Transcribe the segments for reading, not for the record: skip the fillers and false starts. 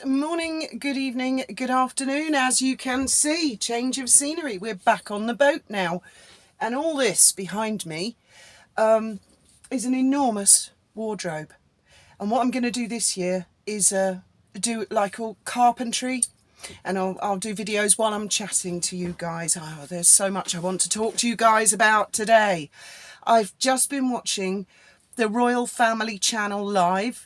Good morning, good evening, good afternoon. As you can see, change of scenery. We're back on the boat now. And all this behind me is an enormous wardrobe. And what I'm going to do this year is do like all carpentry. And I'll do videos while I'm chatting to you guys. Oh, there's so much I want to talk to you guys about today. I've just been watching the Royal Family Channel live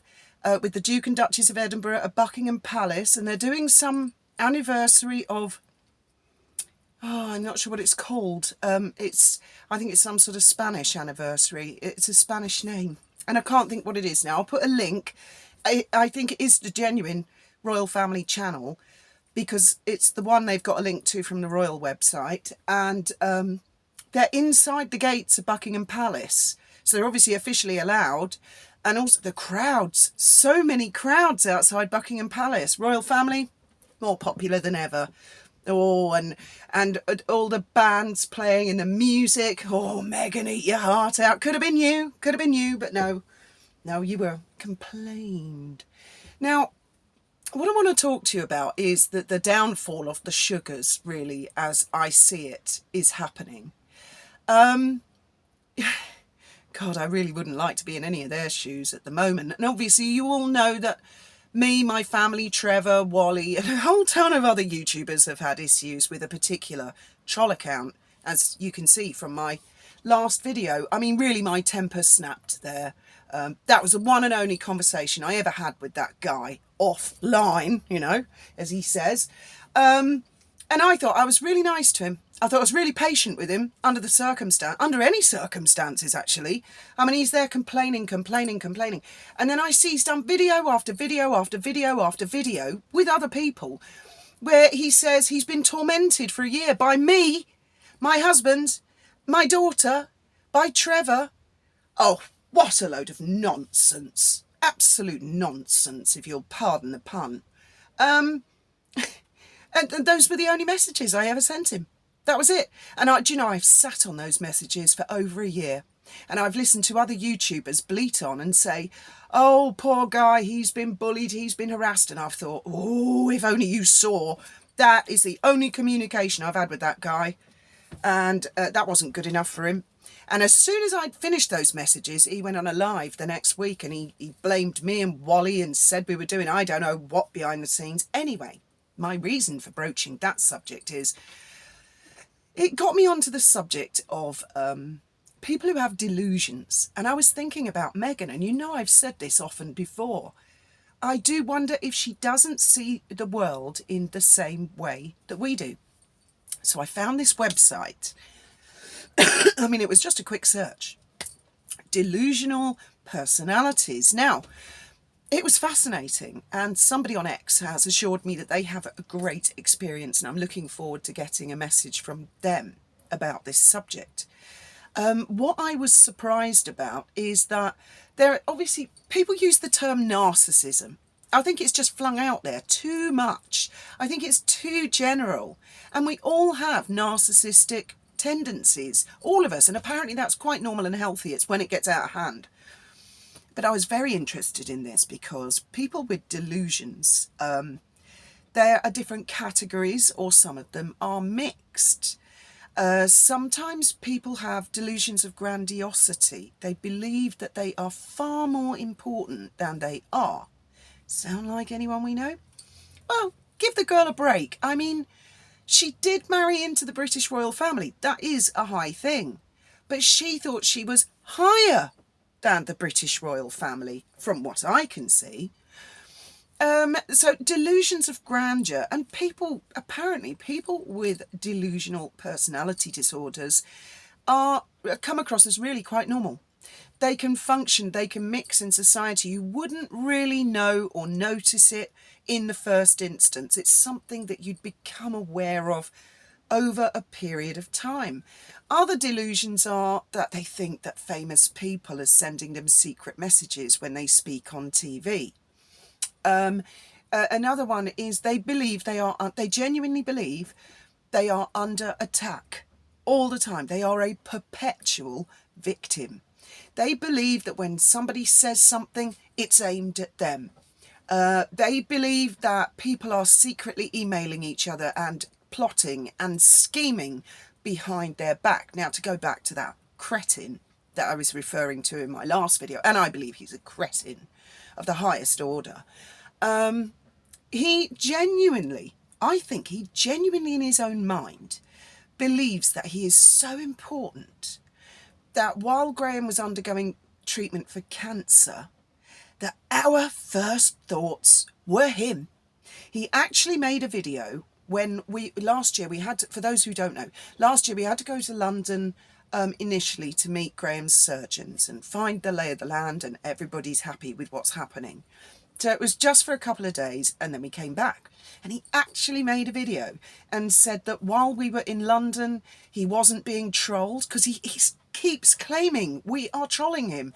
with the Duke and Duchess of Edinburgh at Buckingham Palace, and they're doing some anniversary of, I'm not sure what it's called. I think it's some sort of Spanish anniversary. It's a Spanish name, and I can't think what it is now. I'll put a link. I think it is the genuine Royal Family Channel, because it's the one they've got a link to from the Royal website, and they're inside the gates of Buckingham Palace, so they're obviously officially allowed. And also the crowds, so many crowds outside Buckingham Palace. Royal family, more popular than ever. Oh, and all the bands playing and the music. Oh, Meghan, eat your heart out. Could have been you, but no, you were complained. Now, what I want to talk to you about is that the downfall of the sugars, really, as I see it, is happening. God, I really wouldn't like to be in any of their shoes at the moment. And obviously you all know that me, my family, Trevor, Wally, and a whole ton of other YouTubers have had issues with a particular troll account, as you can see from my last video. I mean, really, my temper snapped there. That was the one and only conversation I ever had with that guy offline, you know, as he says. And I thought I was really nice to him. I thought I was really patient with him under any circumstances, actually. I mean, he's there complaining. And then I see he's done video after video after video after video with other people where he says he's been tormented for a year by me, my husband, my daughter, by Trevor. Oh, what a load of nonsense. Absolute nonsense, if you'll pardon the pun. And those were the only messages I ever sent him. That was it. And do you know, I've sat on those messages for over a year, and I've listened to other YouTubers bleat on and say, oh, poor guy, he's been bullied, he's been harassed. And I've thought, oh, if only you saw. That is the only communication I've had with that guy. And that wasn't good enough for him. And as soon as I'd finished those messages, he went on a live the next week, and he blamed me and Wally and said we were doing I don't know what behind the scenes. Anyway, my reason for broaching that subject is, it got me onto the subject of people who have delusions. And I was thinking about Meghan, and you know I've said this often before. I do wonder if she doesn't see the world in the same way that we do. So I found this website. I mean, it was just a quick search. Delusional personalities. Now, it was fascinating, and somebody on X has assured me that they have a great experience, and I'm looking forward to getting a message from them about this subject. What I was surprised about is that obviously people use the term narcissism. I think it's just flung out there too much. I think it's too general, and we all have narcissistic tendencies, all of us, and apparently that's quite normal and healthy. It's when it gets out of hand. But I was very interested in this because people with delusions, there are different categories, or some of them are mixed. Sometimes people have delusions of grandiosity. They believe that they are far more important than they are. Sound like anyone we know? Well, give the girl a break. I mean, she did marry into the British royal family. That is a high thing. But she thought she was higher than the British royal family, from what I can see. So delusions of grandeur, and apparently people with delusional personality disorders come across as really quite normal. They can function, they can mix in society. You wouldn't really know or notice it in the first instance. It's something that you'd become aware of over a period of time. Other delusions are that they think that famous people are sending them secret messages when they speak on TV. Another one is they genuinely believe they are under attack all the time. They are a perpetual victim. They believe that when somebody says something, it's aimed at them. They believe that people are secretly emailing each other and plotting and scheming behind their back. Now, to go back to that cretin that I was referring to in my last video, and I believe he's a cretin of the highest order, I think he genuinely in his own mind believes that he is so important that while Graham was undergoing treatment for cancer, that our first thoughts were him. He actually made a video when last year we had to, for those who don't know, last year we had to go to London initially to meet Graham's surgeons and find the lay of the land, and everybody's happy with what's happening. So it was just for a couple of days, and then we came back. And he actually made a video and said that while we were in London, he wasn't being trolled, because he keeps claiming we are trolling him.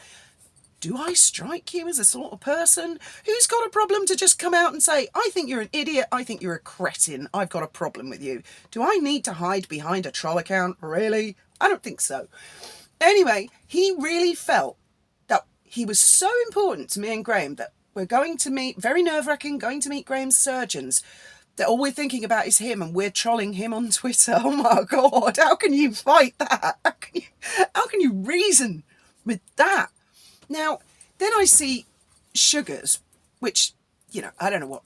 Do I strike you as a sort of person who's got a problem to just come out and say, I think you're an idiot, I think you're a cretin, I've got a problem with you? Do I need to hide behind a troll account? Really? I don't think so. Anyway, he really felt that he was so important to me and Graham that we're going to meet, very nerve-wracking, going to meet Graham's surgeons, that all we're thinking about is him, and we're trolling him on Twitter. Oh my God, how can you fight that? How can you reason with that? Now, then I see Sugars, which, you know, I don't know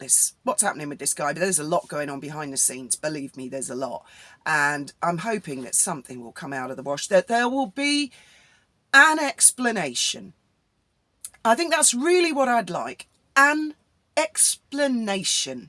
what's happening with this guy, but there's a lot going on behind the scenes. Believe me, there's a lot. And I'm hoping that something will come out of the wash, that there will be an explanation. I think that's really what I'd like. An explanation.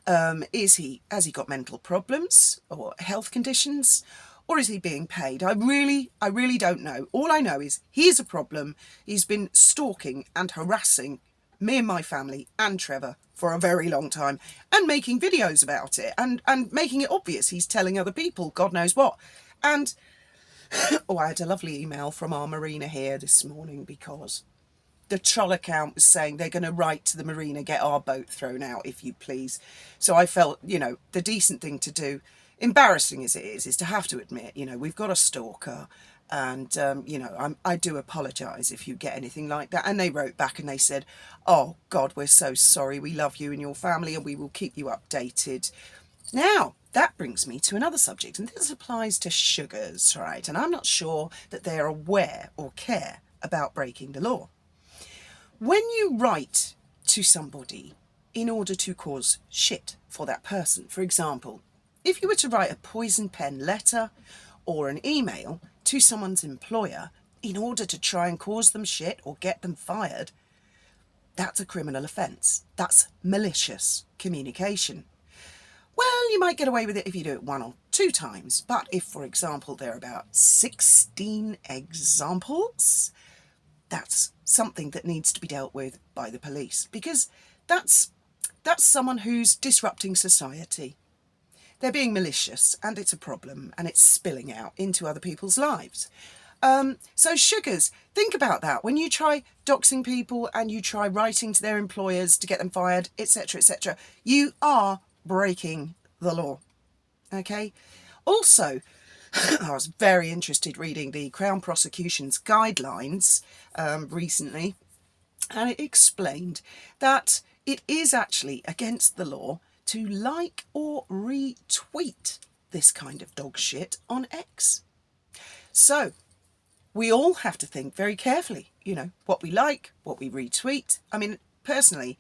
Has he got mental problems or health conditions, or is he being paid? I really don't know. All I know is he's a problem. He's been stalking and harassing me and my family and Trevor for a very long time, and making videos about it and making it obvious he's telling other people God knows what. And oh, I had a lovely email from our marina here this morning, because the troll account was saying they're going to write to the marina, get our boat thrown out, if you please. So I felt, you know, the decent thing to do, embarrassing as it is to have to admit, you know, we've got a stalker, and, you know, I do apologise if you get anything like that. And they wrote back and they said, oh God, we're so sorry, we love you and your family, and we will keep you updated. Now, that brings me to another subject, and this applies to Sugars, right? And I'm not sure that they're aware or care about breaking the law. When you write to somebody in order to cause shit for that person, for example, if you were to write a poison pen letter or an email to someone's employer in order to try and cause them shit or get them fired, that's a criminal offence. That's malicious communication. Well, you might get away with it if you do it 1 or 2 times, but if, for example, there are about 16 examples, that's something that needs to be dealt with by the police, because that's someone who's disrupting society. They're being malicious, and it's a problem, and it's spilling out into other people's lives. So Sugars, think about that. When you try doxing people and you try writing to their employers to get them fired, etc., etc., you are breaking the law. Okay? Also, I was very interested reading the Crown Prosecution's guidelines recently, and it explained that it is actually against the law to like or retweet this kind of dog shit on X. So we all have to think very carefully, you know, what we like, what we retweet. I mean, personally,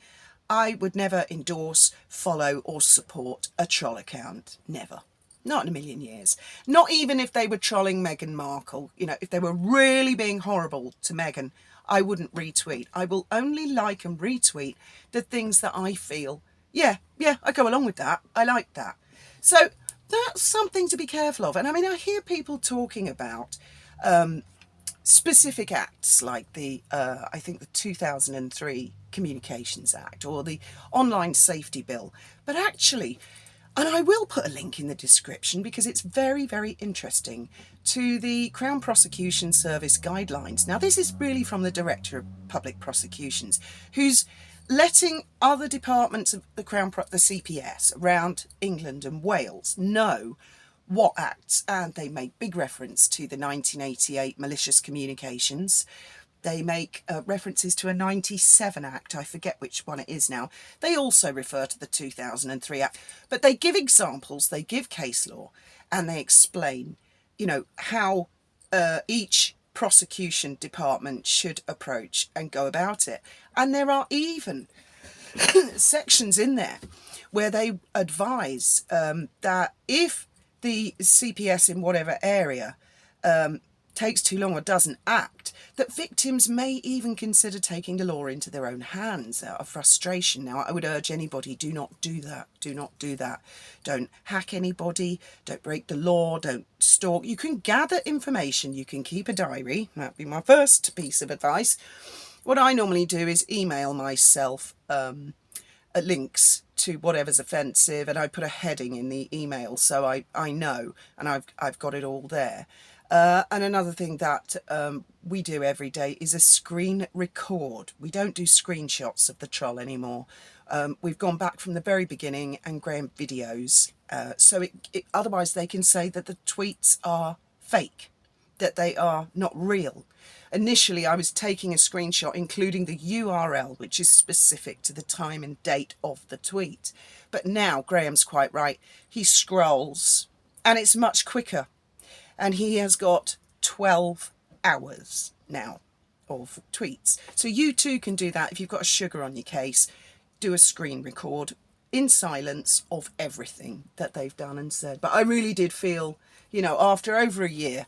I would never endorse, follow or support a troll account. Never. Not in a million years. Not even if they were trolling Meghan Markle. You know, if they were really being horrible to Meghan, I wouldn't retweet. I will only like and retweet the things that I feel, yeah, I go along with that. I like that. So that's something to be careful of. And I mean, I hear people talking about specific acts like the, I think the 2003 Communications Act or the Online Safety Bill. But actually, and I will put a link in the description because it's very, very interesting, to the Crown Prosecution Service guidelines. Now, this is really from the Director of Public Prosecutions, who's letting other departments of the the CPS around England and Wales know what acts, and they make big reference to the 1988 malicious communications, They make references to a 97 Act. I forget which one it is now. They also refer to the 2003 Act. But they give examples, they give case law, and they explain, you know, how each prosecution department should approach and go about it. And there are even sections in there where they advise that if the CPS in whatever area takes too long or doesn't act, that victims may even consider taking the law into their own hands out of frustration. Now, I would urge anybody, do not do that. Do not do that. Don't hack anybody. Don't break the law. Don't stalk. You can gather information. You can keep a diary. That'd be my first piece of advice. What I normally do is email myself links to whatever's offensive, and I put a heading in the email so I know, and I've got it all there. And another thing that we do every day is a screen record. We don't do screenshots of the troll anymore. We've gone back from the very beginning and Graham videos. So otherwise they can say that the tweets are fake, that they are not real. Initially, I was taking a screenshot, including the URL, which is specific to the time and date of the tweet. But now Graham's quite right. He scrolls and it's much quicker. And he has got 12 hours now of tweets. So you too can do that if you've got a sugar on your case. Do a screen record in silence of everything that they've done and said. But I really did feel, you know, after over a year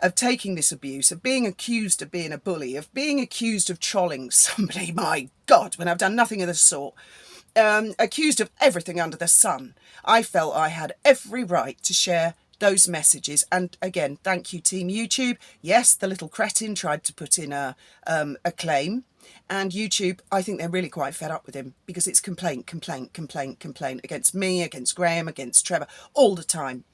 of taking this abuse, of being accused of being a bully, of being accused of trolling somebody, my God, when I've done nothing of the sort, accused of everything under the sun, I felt I had every right to share those messages. And again, thank you, Team YouTube. Yes, the little cretin tried to put in a claim, and YouTube, I think they're really quite fed up with him, because it's complaint against me, against Graham, against Trevor, all the time.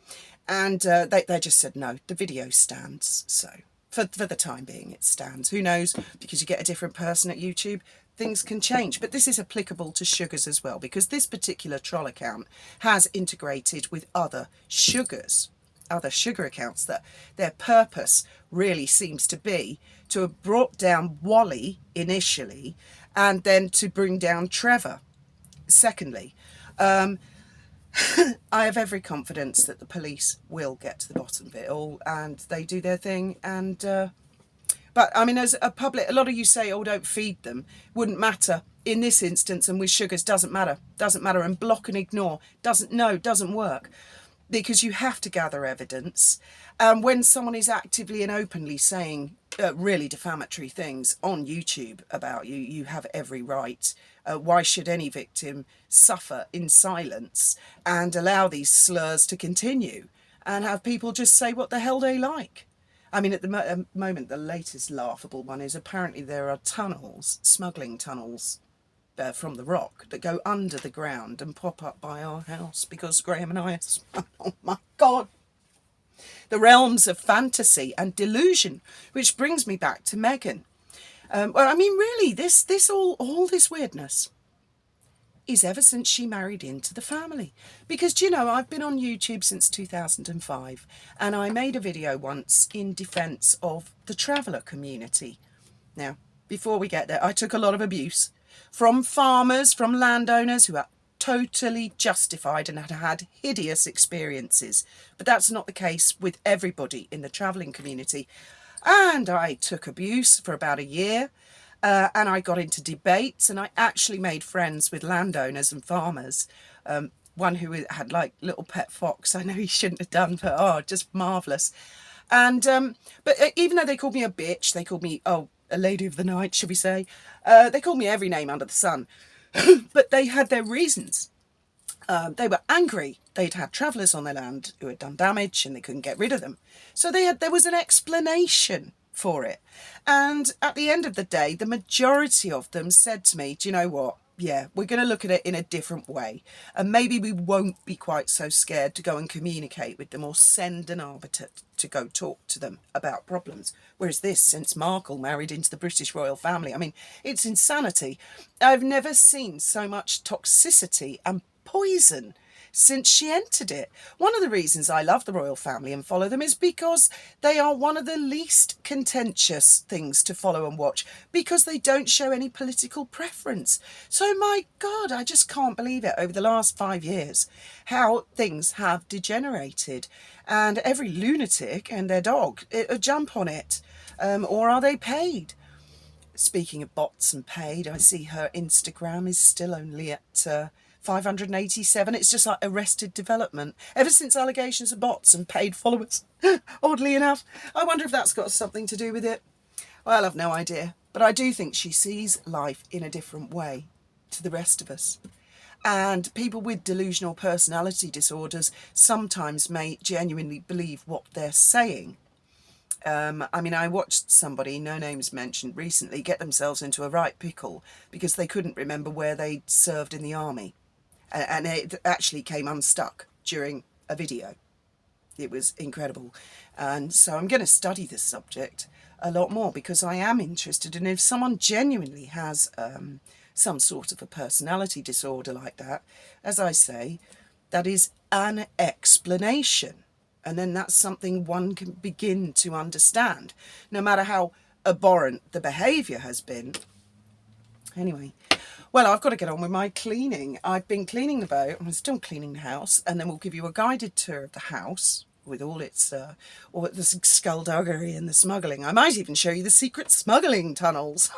And they just said, no, the video stands. So for the time being, it stands. Who knows, because you get a different person at YouTube, things can change. But this is applicable to sugars as well, because this particular troll account has integrated with other sugars, other sugar accounts, that their purpose really seems to be to have brought down Wally initially, and then to bring down Trevor secondly. I have every confidence that the police will get to the bottom of it all, and they do their thing. And but I mean, as a public, a lot of you say, oh, don't feed them. Wouldn't matter in this instance, and with sugars, doesn't matter, and block and ignore doesn't work, because you have to gather evidence. When someone is actively and openly saying really defamatory things on YouTube about you, you have every right. Why should any victim suffer in silence and allow these slurs to continue and have people just say what the hell they like? I mean, at the moment, the latest laughable one is apparently there are tunnels, smuggling tunnels, from the rock that go under the ground and pop up by our house because Graham and I are, oh my God, the realms of fantasy and delusion, which brings me back to Meghan. Well, I mean, really, all this weirdness is ever since she married into the family. Because, do you know, I've been on YouTube since 2005, and I made a video once in defence of the traveller community. Now, before we get there, I took a lot of abuse from farmers, from landowners who are totally justified and had had hideous experiences. But that's not the case with everybody in the travelling community. And I took abuse for about a year, and I got into debates, and I actually made friends with landowners and farmers. One who had like little pet fox. I know he shouldn't have done, but oh, just marvellous. And but even though they called me a bitch, they called me, oh, a lady of the night, should we say? They called me every name under the sun. But they had their reasons. They were angry. They'd had travellers on their land who had done damage and they couldn't get rid of them. So there was an explanation for it. And at the end of the day, the majority of them said to me, do you know what? Yeah, we're going to look at it in a different way. And maybe we won't be quite so scared to go and communicate with them or send an arbiter to go talk to them about problems. Whereas this, since Markle married into the British royal family, I mean, it's insanity. I've never seen so much toxicity and poison since she entered it. One of the reasons I love the royal family and follow them is because they are one of the least contentious things to follow and watch, because they don't show any political preference. So my God, I just can't believe it, over the last 5 years, how things have degenerated. And every lunatic and their dog jump on it. Or are they paid? Speaking of bots and paid, I see her Instagram is still only at 587. It's just like arrested development ever since allegations of bots and paid followers. Oddly enough, I wonder if that's got something to do with it. Well, I've no idea, but I do think she sees life in a different way to the rest of us. And people with delusional personality disorders sometimes may genuinely believe what they're saying. I mean, I watched somebody, no names mentioned, recently get themselves into a right pickle because they couldn't remember where they'd served in the army. And it actually came unstuck during a video. It was incredible. And so I'm going to study this subject a lot more, because I am interested in if someone genuinely has some sort of a personality disorder like that. As I say, that is an explanation. And then that's something one can begin to understand, no matter how abhorrent the behaviour has been. Anyway, well, I've got to get on with my cleaning. I've been cleaning the boat, I'm still cleaning the house, and then we'll give you a guided tour of the house with all its the skullduggery and the smuggling. I might even show you the secret smuggling tunnels.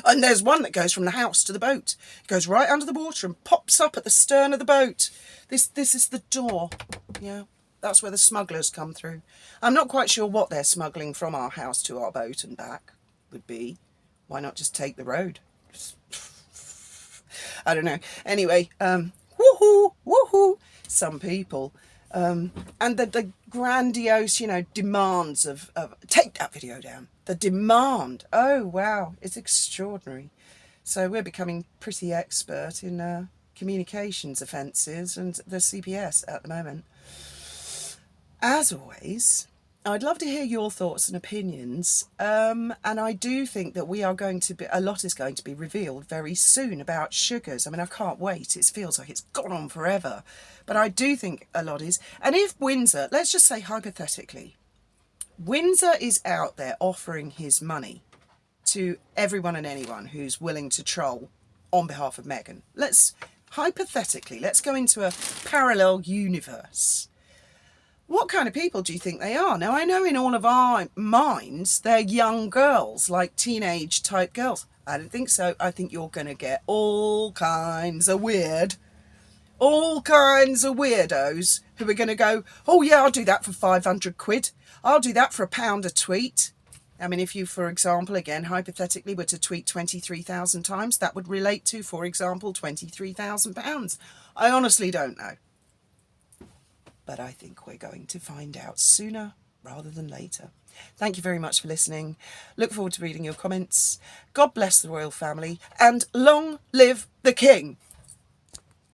And there's one that goes from the house to the boat. It goes right under the water and pops up at the stern of the boat. This is the door, yeah. That's where the smugglers come through. I'm not quite sure what they're smuggling from our house to our boat and back would be. Why not just take the road? I don't know. Anyway, woohoo, woohoo, some people. And the grandiose, demands of take that video down. The demand. Oh, wow. It's extraordinary. So we're becoming pretty expert in communications offences and the CPS at the moment. As always, I'd love to hear your thoughts and opinions, and I do think that a lot is going to be revealed very soon about sugars. I mean, I can't wait. It feels like it's gone on forever, but I do think a lot is. And if Windsor, let's just say hypothetically, Windsor is out there offering his money to everyone and anyone who's willing to troll on behalf of Meghan. Let's go into a parallel universe. What kind of people do you think they are? Now, I know in all of our minds, they're young girls, like teenage type girls. I don't think so. I think you're going to get all kinds of weirdos who are going to go, oh yeah, I'll do that for 500 quid. I'll do that for £1 a tweet. I mean, if you, for example, again, hypothetically were to tweet 23,000 times, that would relate to, for example, £23,000. I honestly don't know. But I think we're going to find out sooner rather than later. Thank you very much for listening. Look forward to reading your comments. God bless the royal family, and long live the king.